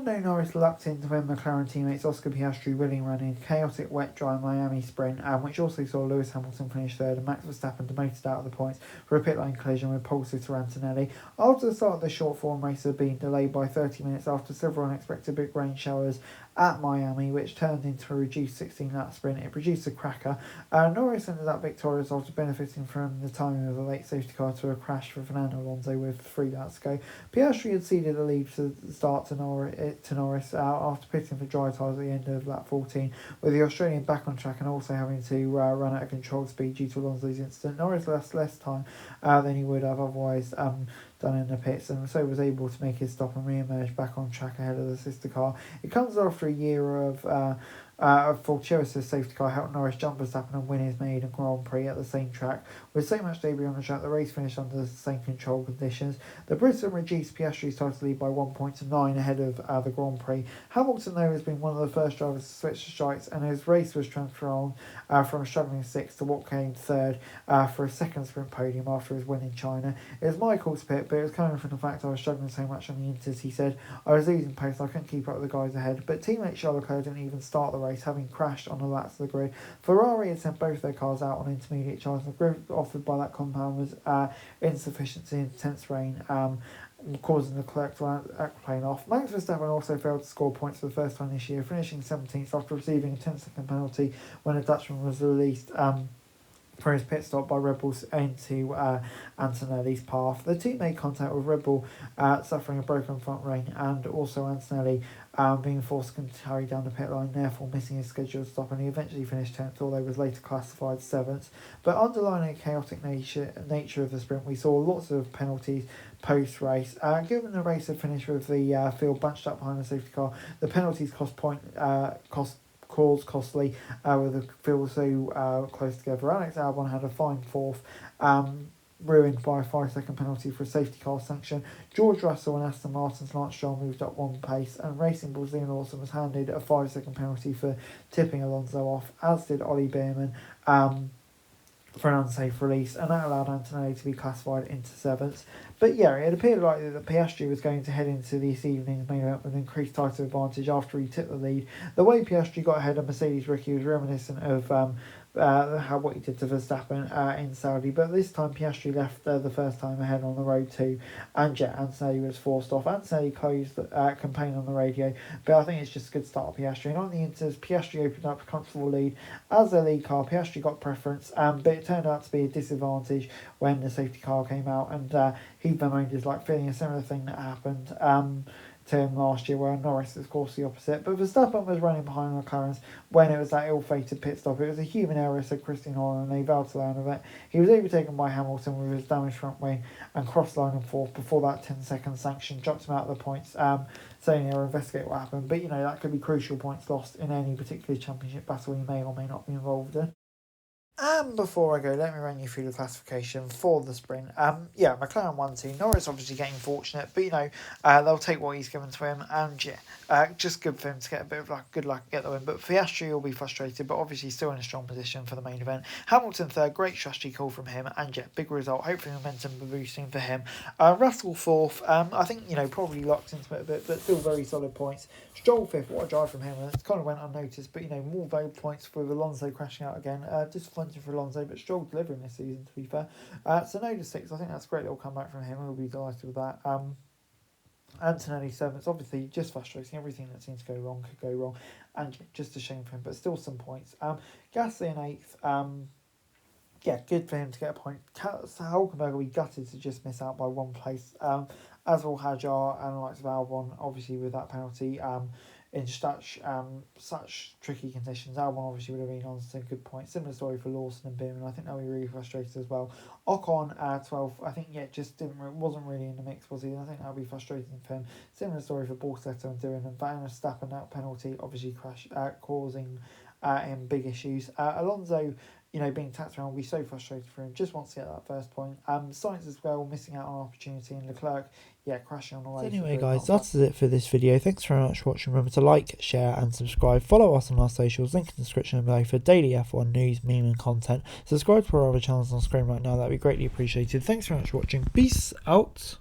Lando Norris lucked into when McLaren teammates Oscar Piastri really ran in chaotic wet dry Miami sprint, which also saw Lewis Hamilton finish third and Max Verstappen demoted out of the points for a pit lane collision with pole sitter Antonelli. After the start of the short form race had been delayed by 30 minutes after several unexpected big rain showers at Miami, which turned into a reduced 16-lap sprint, it produced a cracker. Norris ended up victorious after benefiting from the timing of the late safety car to a crash for Fernando Alonso with 3 laps to go. Piastri had ceded the lead to the start to Norris after pitting for dry tyres at the end of lap 14, with the Australian back on track and also having to run at a controlled speed due to Alonso's incident. Norris lost less time than he would have otherwise done in the pits, and so was able to make his stop and re-emerge back on track ahead of the sister car. It comes after a year of fortuitous safety car helped Norris jump Verstappen and win his maiden Grand Prix at the same track. With so much debris on the track, the race finished under the same control conditions. The Britain reduced Piastri's title lead by 1 point to 9 ahead of the Grand Prix. Hamilton, though, has been one of the first drivers to switch to strikes, and his race was transformed from a struggling 6th to what came 3rd for a second sprint podium after his win in China. It was my call to pit, but it was coming from the fact I was struggling so much on the inters. He said, I was losing pace, I couldn't keep up with the guys ahead, but teammate Charles Leclerc didn't even start the race, having crashed on the laps of the grid. Ferrari had sent both their cars out on intermediate charge, and the grid offered by that compound was insufficient to intense rain, causing the Leclerc to airplane off. Max Verstappen also failed to score points for the first time this year, finishing 17th after receiving a 10-second penalty when a Dutchman was released for his pit stop by Red Bull into Antonelli's path. The team made contact with Red Bull suffering a broken front ring, and also Antonelli being forced to carry down the pit line, therefore missing his scheduled stop, and he eventually finished 10th, although was later classified 7th. But underlining the chaotic nature of the sprint, we saw lots of penalties post-race. Given the race had finished with the field bunched up behind the safety car, the penalties caused costly with the field so close together. Alex Albon had a fine 4th, ruined by a 5-second penalty for a safety car sanction. George Russell and Aston Martin's Lance Stroll moved up 1 pace, and Racing Bull's Liam Lawson was handed a 5-second penalty for tipping Alonso off, as did Ollie Bearman for an unsafe release, and that allowed Antonelli to be classified into 7th. But yeah, it appeared likely that Piastri was going to head into this evening's main event with an increased title advantage after he took the lead. The way Piastri got ahead of Mercedes rookie was reminiscent of what he did to Verstappen in Saudi, but this time Piastri left the first time ahead on the road too, and Antonelli was forced off. Antonelli closed campaign on the radio, but I think it's just a good start of Piastri. And on the inters, Piastri opened up a comfortable lead. As the lead car, Piastri got preference, but it turned out to be a disadvantage when the safety car came out, and he bemoaned his like feeling a similar thing that happened to him last year, where Norris is of course the opposite. But Verstappen was running behind McLaren's when it was that ill-fated pit stop. It was a human error, said Christian Horner, and they vowed to learn of it. He was overtaken by Hamilton with his damaged front wing and crossed line and 4th before that 10-second sanction dropped him out of the points, saying they'll investigate what happened. But that could be crucial points lost in any particular championship battle he may or may not be involved in. And before I go, let me run you through the classification for the sprint. McLaren 1-2. Norris obviously getting fortunate, but they'll take what he's given to him, and just good for him to get a bit of good luck, get the win. But Piastri will be frustrated, but obviously still in a strong position for the main event. Hamilton 3rd, great strategy call from him, and big result. Hopefully momentum boosting for him. Russell 4th. I think probably locked into it a bit, but still very solid points. Stroll 5th. What a drive from him. It kind of went unnoticed, but more valuable points with Alonso crashing out again. Disappointing for Alonso, but Stroll delivering this season, to be fair. Tsunoda 6th. I think that's a great little comeback from him. We'll be delighted with that. Antonelli 7th. Obviously just frustrating. Everything that seems to go wrong could go wrong, and just a shame for him, but still some points. Gasly in 8th. Good for him to get a point. Hulkenberg will be gutted to just miss out by 1 place. As will Hajar and the likes of Albon, obviously with that penalty in such tricky conditions. Albon obviously would have been on some good points. Similar story for Lawson and Bearman. I think they'll be really frustrated as well. Ocon 12th. I think wasn't really in the mix, was he? I think that'll be frustrating for him. Similar story for Borsetto and Doohan, and Van Verstappen, that penalty obviously causing him big issues. Alonso, being tapped around will be so frustrating for him. Just wants to get that first point. Sainz as well, missing out on opportunity, and Leclerc, crashing on the way. So anyway, guys, that's it for this video. Thanks very much for watching. Remember to like, share, and subscribe. Follow us on our socials. Link in the description below for daily F1 news, meme, and content. Subscribe to our other channels on screen right now. That'd be greatly appreciated. Thanks very much for watching. Peace out.